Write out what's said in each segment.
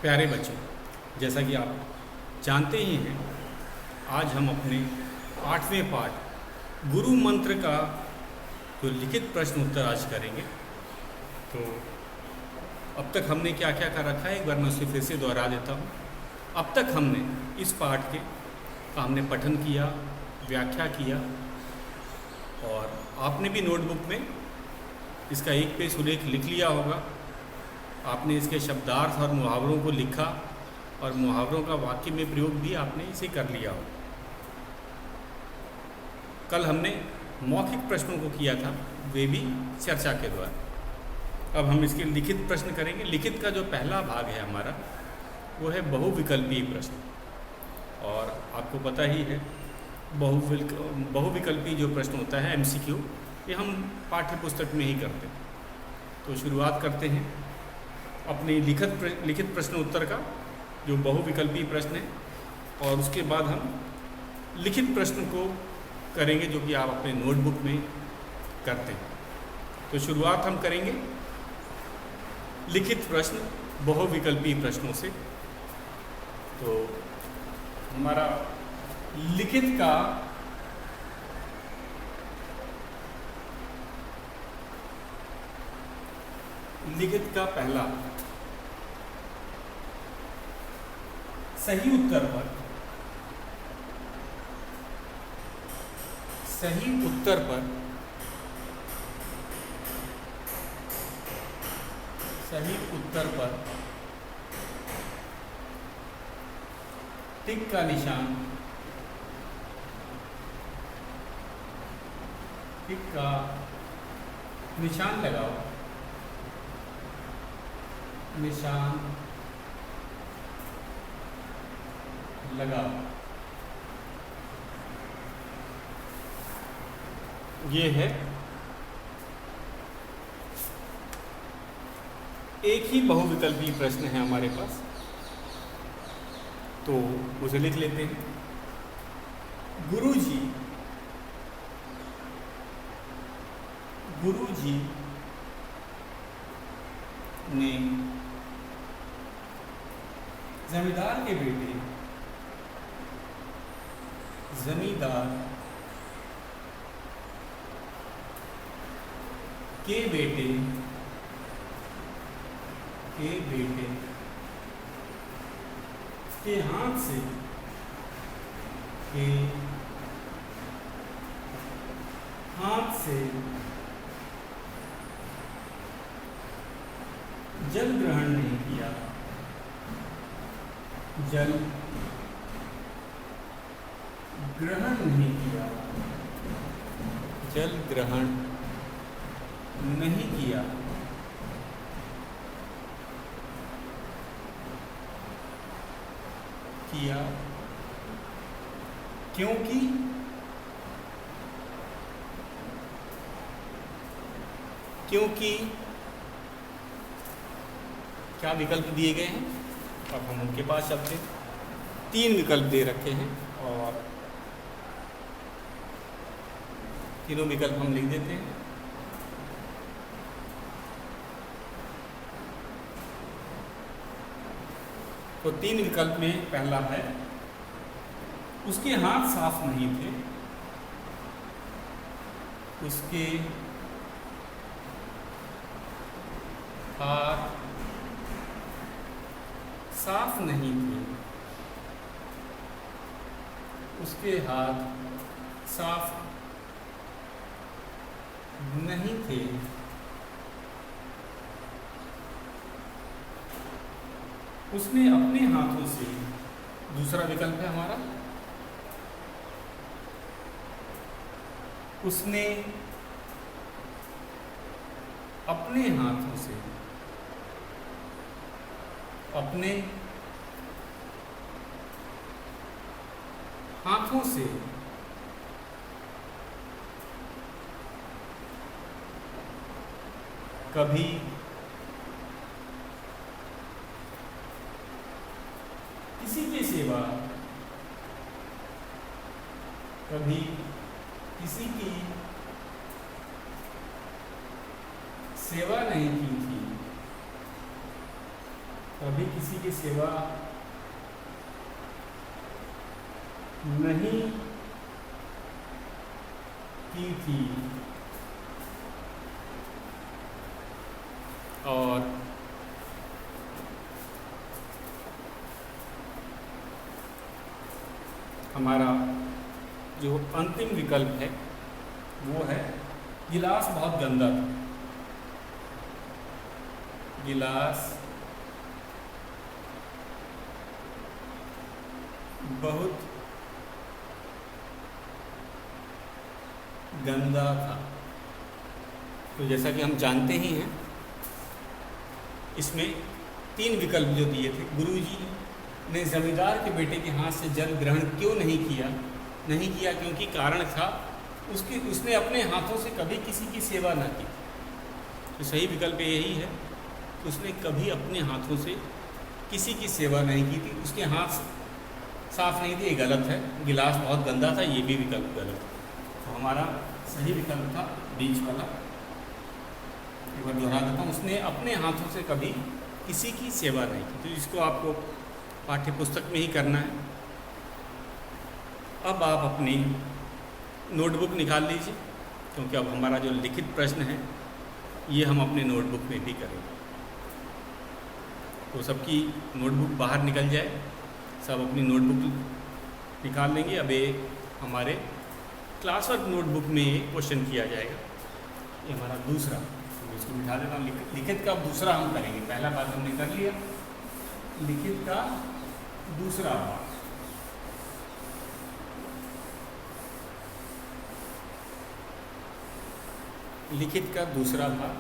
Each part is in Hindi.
प्यारे बच्चों, जैसा कि आप जानते ही हैं, आज हम अपने 8वें पाठ गुरु मंत्र का जो लिखित प्रश्न उत्तर आज करेंगे। तो अब तक हमने क्या क्या कर रखा है, एक बार मैं उसे फिर से दोहरा देता हूँ। अब तक हमने इस पाठ का हमने पठन किया, व्याख्या किया, और आपने भी नोटबुक में इसका एक पेज उल्लेख लिख लिया होगा। आपने इसके शब्दार्थ और मुहावरों को लिखा और मुहावरों का वाक्य में प्रयोग भी आपने इसे कर लिया हो। कल हमने मौखिक प्रश्नों को किया था, वे भी चर्चा के द्वारा। अब हम इसके लिखित प्रश्न करेंगे। लिखित का जो पहला भाग है हमारा, वो है बहुविकल्पीय प्रश्न। और आपको पता ही है, बहुविकल्पीय जो प्रश्न होता है MCQ, ये हम पाठ्य पुस्तक में ही करते हैं। तो शुरुआत करते हैं अपने लिखित प्रश्न उत्तर का, जो बहुविकल्पीय प्रश्न है, और उसके बाद हम लिखित प्रश्न को करेंगे, जो कि आप अपने नोटबुक में करते हैं। तो शुरुआत हम करेंगे लिखित प्रश्न बहुविकल्पीय प्रश्नों से। तो हमारा लिखित का पहला सही उत्तर पर टिक का निशान लगाओ। ये है एक ही बहुविकल्पीय प्रश्न है हमारे पास, तो उसे लिख लेते हैं। गुरुजी ने जमींदार के बेटे के हाथ से जल ग्रहण नहीं किया। क्योंकि क्या विकल्प दिए गए हैं, अब हम उनके पास चलते हैं। 3 विकल्प दे रखे हैं और तीनों विकल्प हम लिख देते हैं। तो 3 विकल्प में पहला है, उसके हाथ साफ नहीं थे। उसके हाथ साफ नहीं थे। उसके हाथ साफ नहीं थे। उसने अपने हाथों से, दूसरा विकल्प है हमारा, उसने अपने हाथों से कभी किसी की सेवा, कभी किसी की सेवा नहीं की थी। कभी किसी की सेवा नहीं की थी और हमारा जो अंतिम विकल्प है वो है गिलास बहुत गंदा था। गिलास बहुत गंदा था। तो जैसा कि हम जानते ही हैं, इसमें 3 विकल्प जो दिए थे, गुरुजी ने जमींदार के बेटे के हाथ से जल ग्रहण क्यों नहीं किया क्योंकि कारण था उसने अपने हाथों से कभी किसी की सेवा ना की। तो सही विकल्प यही है कि उसने कभी अपने हाथों से किसी की सेवा नहीं की थी, उसके हाथ साफ नहीं थे, ये गलत है। गिलास बहुत गंदा था, ये भी विकल्प गलत है। तो हमारा सही विकल्प था बीच वाला। एक बार दोहरा देता हूँ, उसने अपने हाथों से कभी किसी की सेवा नहीं की। तो इसको आपको पाठ्य पुस्तक में ही करना है। अब आप अपनी नोटबुक निकाल लीजिए, क्योंकि अब हमारा जो लिखित प्रश्न है ये हम अपने नोटबुक में भी करेंगे। तो सबकी नोटबुक बाहर निकल जाए, सब अपनी नोटबुक निकाल लेंगे। अब ये हमारे क्लास वर्क नोटबुक में ये क्वेश्चन किया जाएगा। ये हमारा दूसरा, तो इसको बिठा देता हूँ। लिखित का दूसरा हम करेंगे। पहला भाग हमने कर लिया, लिखित का दूसरा भाग। लिखित का दूसरा भाग,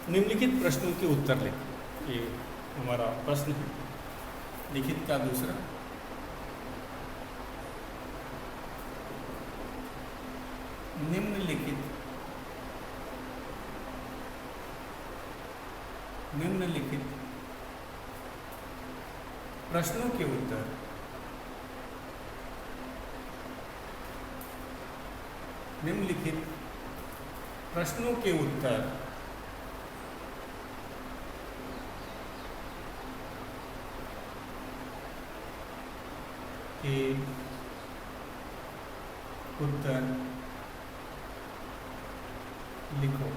निम्नलिखित प्रश्नों के उत्तर लिखें। ये हमारा प्रश्न है, लिखित का दूसरा। निम्नलिखित प्रश्नों के उत्तर निम्नलिखित प्रश्नों के उत्तर लिखो।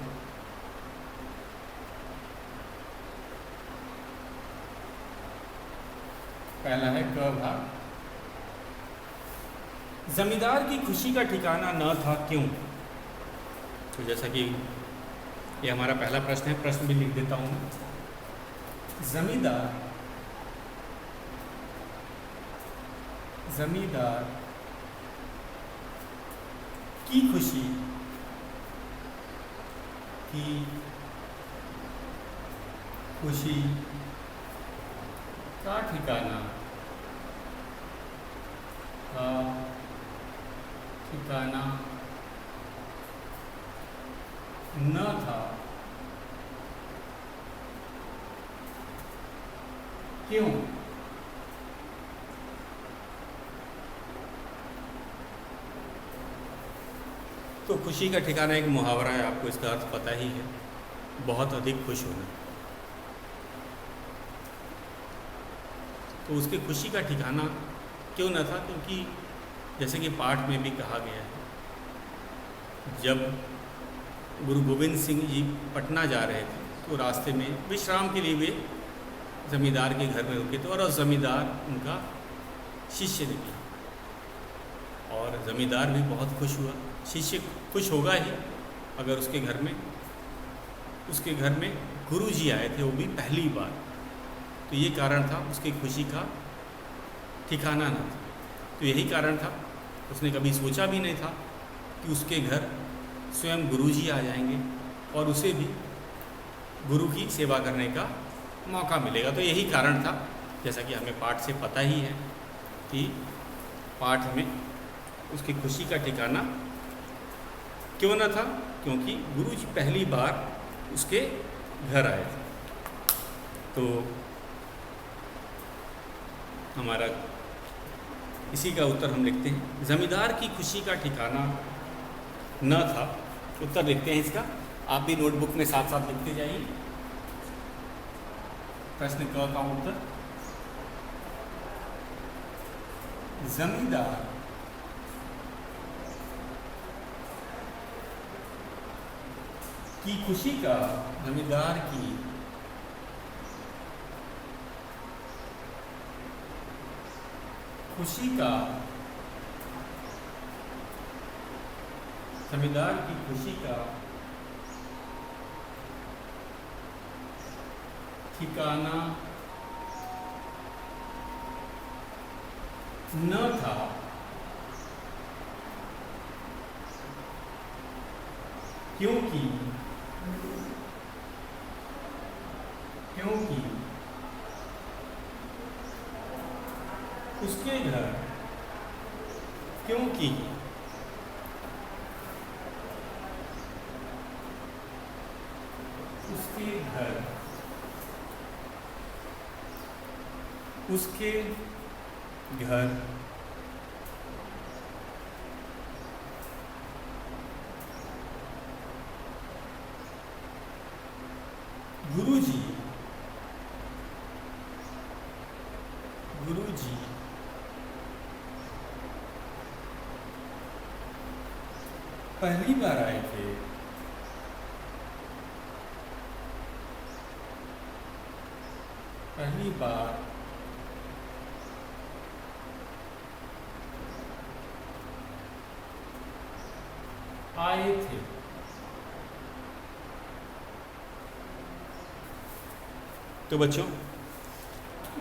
पहला है क भाग, जमींदार की खुशी का ठिकाना न था क्यों? तो जैसा कि ये हमारा पहला प्रश्न है, प्रश्न भी लिख देता हूँ। जमींदार की खुशी का ठिकाना न था क्यों? तो खुशी का ठिकाना एक मुहावरा है, आपको इसका अर्थ पता ही है, बहुत अधिक खुश होना। तो उसकी खुशी का ठिकाना क्यों न था? क्योंकि जैसे कि पाठ में भी कहा गया है, जब गुरु गोविंद सिंह जी पटना जा रहे थे तो रास्ते में विश्राम के लिए वे जमींदार के घर में रुके थे, और जमींदार उनका शिष्य निकला और जमींदार भी बहुत खुश हुआ। शिष्य खुश होगा ही अगर उसके घर में गुरु जी आए थे, वो भी पहली बार। तो ये कारण था उसकी खुशी का ठिकाना न था। तो यही कारण था, उसने कभी सोचा भी नहीं था कि उसके घर स्वयं गुरुजी आ जाएंगे और उसे भी गुरु की सेवा करने का मौका मिलेगा। तो यही कारण था, जैसा कि हमें पाठ से पता ही है कि पाठ में उसकी खुशी का ठिकाना क्यों न था, क्योंकि गुरुजी पहली बार उसके घर आए थे। तो हमारा इसी का उत्तर हम लिखते हैं, जमींदार की खुशी का ठिकाना न था। उत्तर लिखते हैं इसका, आप भी नोटबुक में साथ साथ लिखते जाइए। प्रश्न क का उत्तर, जमींदार की खुशी का, जमींदार की खुशी का, जमींदार की खुशी का ठिकाना न था, क्योंकि उसके घर, क्योंकि उसके घर, उसके घर गुरुजी पहली बार आए थे, पहली बार आए थे। तो बच्चों,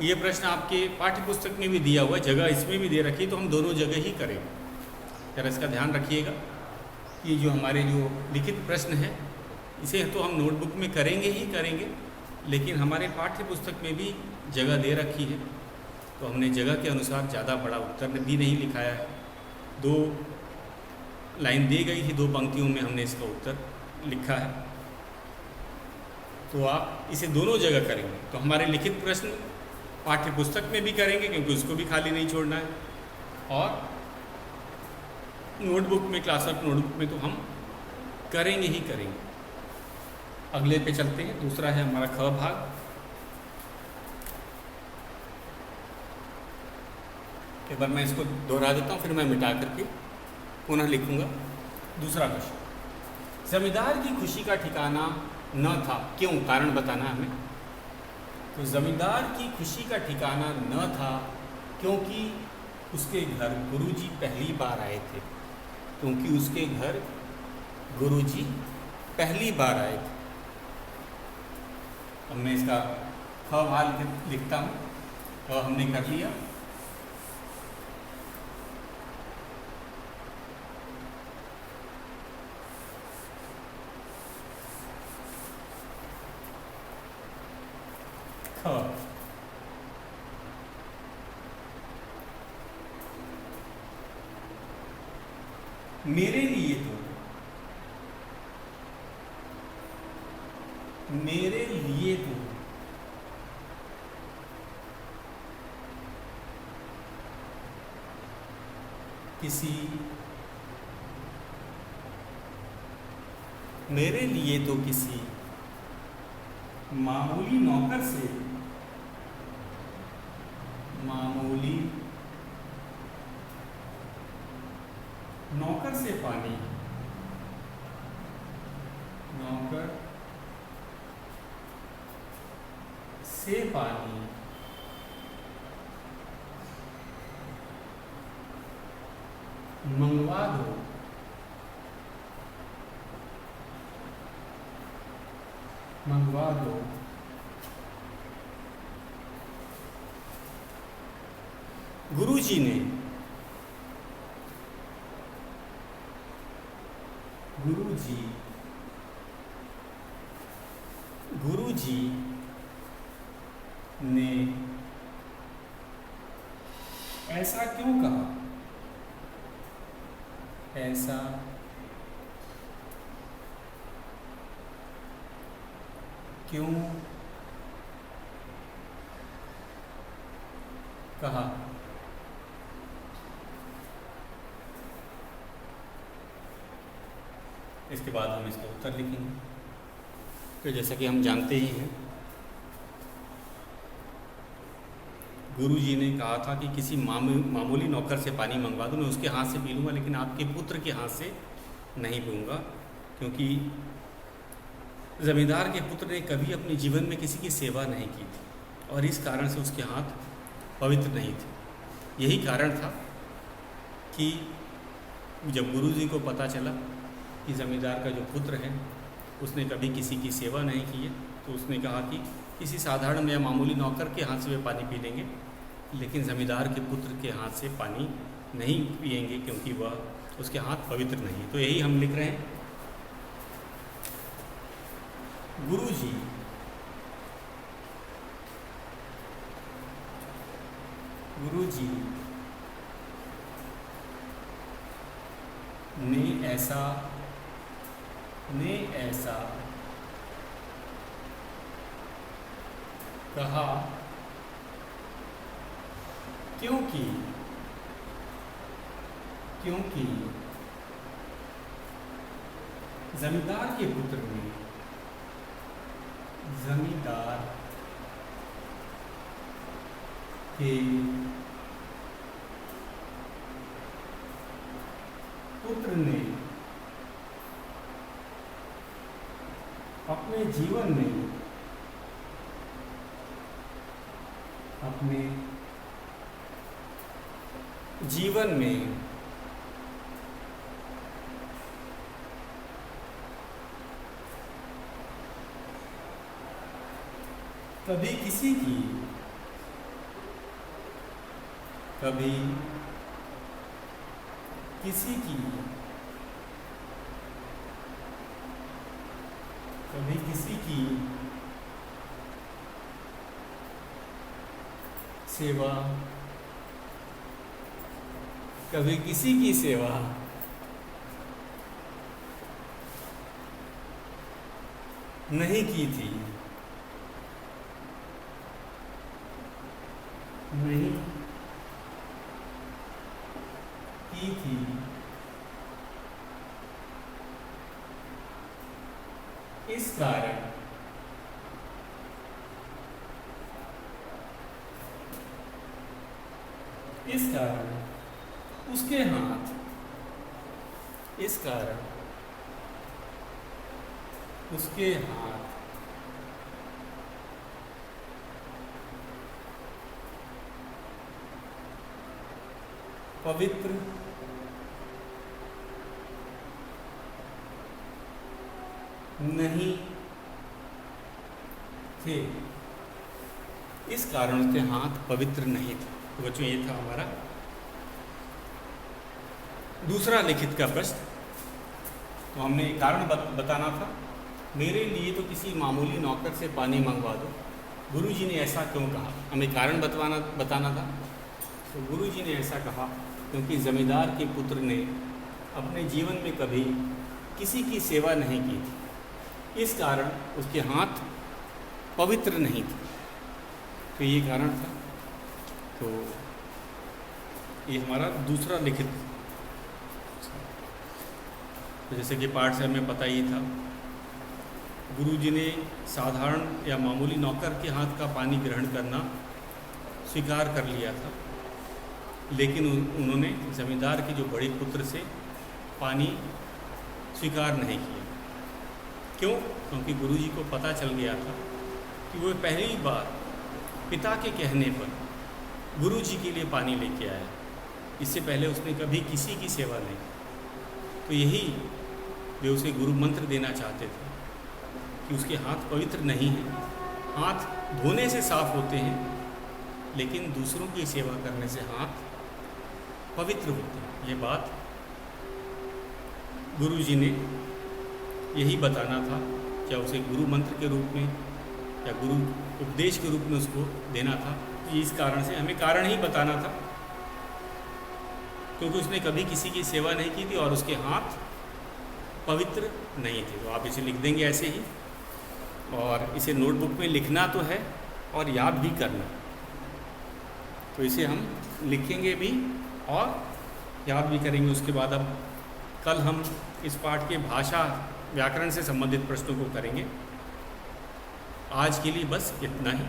ये प्रश्न आपके पाठ्य पुस्तक में भी दिया हुआ है, जगह इसमें भी दे रखी है, तो हम दोनों जगह ही करेंगे। जरा इसका ध्यान रखिएगा कि जो हमारे जो लिखित प्रश्न है, इसे तो हम नोटबुक में करेंगे ही करेंगे, लेकिन हमारे पाठ्य पुस्तक में भी जगह दे रखी है, तो हमने जगह के अनुसार ज़्यादा बड़ा उत्तर भी नहीं लिखाया है। 2 लाइन दी गई थी, 2 पंक्तियों में हमने इसका उत्तर लिखा है, तो आप इसे दोनों जगह करेंगे। तो हमारे लिखित प्रश्न पाठ्य पुस्तक में भी करेंगे, क्योंकि उसको भी खाली नहीं छोड़ना है, और नोटबुक में, क्लास वर्क नोटबुक में तो हम करेंगे ही करेंगे। अगले पे चलते हैं। दूसरा है हमारा ख भाग। एक बार मैं इसको दोहरा देता हूँ, फिर मैं मिटा करके पुनः लिखूंगा। दूसरा क्वेश्चन, जमींदार की खुशी का ठिकाना न था, क्यों? कारण बताना है हमें। तो जमींदार की खुशी का ठिकाना न था क्योंकि उसके घर गुरुजी पहली बार आए थे, क्योंकि उसके घर गुरुजी पहली बार आए थे। अब मैं इसका ख भाग लिखता हूँ। ख हमने कर लिया। मेरे लिए तो, मेरे लिए तो किसी, मेरे लिए तो किसी मामूली नौकर से, मामूली नौकर से पानी, नौकर से पानी मंगवा दो, मंगवा दो। गुरुजी ने, गुरुजी ने ऐसा क्यों कहा, ऐसा क्यों कहा। इसके बाद हम इसका उत्तर लिखेंगे। तो जैसा कि हम जानते ही हैं, गुरु जी ने कहा था कि किसी मामूली नौकर से पानी मंगवा दो, मैं उसके हाथ से पी लूँगा, लेकिन आपके पुत्र के हाथ से नहीं पीऊँगा, क्योंकि ज़मींदार के पुत्र ने कभी अपने जीवन में किसी की सेवा नहीं की थी और इस कारण से उसके हाथ पवित्र नहीं थे। यही कारण था कि जब गुरु जी को पता चला कि ज़मींदार का जो पुत्र है उसने कभी किसी की सेवा नहीं की है, तो उसने कहा कि किसी साधारण या मामूली नौकर के हाथ से वे पानी पी लेंगे, लेकिन ज़मींदार के पुत्र के हाथ से पानी नहीं पिएंगे, क्योंकि वह उसके हाथ पवित्र नहीं है। तो यही हम लिख रहे हैं, गुरु जी ने ऐसा कहा क्योंकि जमींदार के पुत्र ने अपने जीवन में कभी किसी की सेवा नहीं की थी, इस कारण उसके हाथ पवित्र नहीं थे, इस कारण उसके हाथ पवित्र नहीं थे। तो बच्चों, ये था हमारा दूसरा लिखित का प्रश्न। तो हमने कारण बताना था, मेरे लिए तो किसी मामूली नौकर से पानी मंगवा दो। गुरु जी ने ऐसा क्यों कहा, हमें कारण बताना था। तो गुरु जी ने ऐसा कहा क्योंकि ज़मींदार के पुत्र ने अपने जीवन में कभी किसी की सेवा नहीं की थी, इस कारण उसके हाथ पवित्र नहीं थे। तो ये कारण था। तो ये हमारा दूसरा लिखित। तो जैसे कि पाठ से हमें पता ही था, गुरु जी ने साधारण या मामूली नौकर के हाथ का पानी ग्रहण करना स्वीकार कर लिया था, लेकिन उन्होंने ज़मींदार के जो बड़े पुत्र से पानी स्वीकार नहीं किया। क्यों? क्योंकि गुरु जी को पता चल गया था कि वो पहली बार पिता के कहने पर गुरु जी के लिए पानी लेके आया, इससे पहले उसने कभी किसी की सेवा नहीं। तो यही वे उसे गुरु मंत्र देना चाहते थे कि उसके हाथ पवित्र नहीं हैं, हाथ धोने से साफ होते हैं, लेकिन दूसरों की सेवा करने से हाथ पवित्र होते हैं। ये बात गुरु जी ने यही बताना था, क्या उसे गुरु मंत्र के रूप में या गुरु उपदेश के रूप में उसको देना था। इस कारण से हमें कारण ही बताना था, क्योंकि उसने कभी किसी की सेवा नहीं की थी और उसके हाथ पवित्र नहीं थे। तो आप इसे लिख देंगे ऐसे ही, और इसे नोटबुक में लिखना तो है और याद भी करना। तो इसे हम लिखेंगे भी और याद भी करेंगे। उसके बाद अब कल हम इस पाठ के भाषा व्याकरण से संबंधित प्रश्नों को करेंगे। आज के लिए बस इतना ही।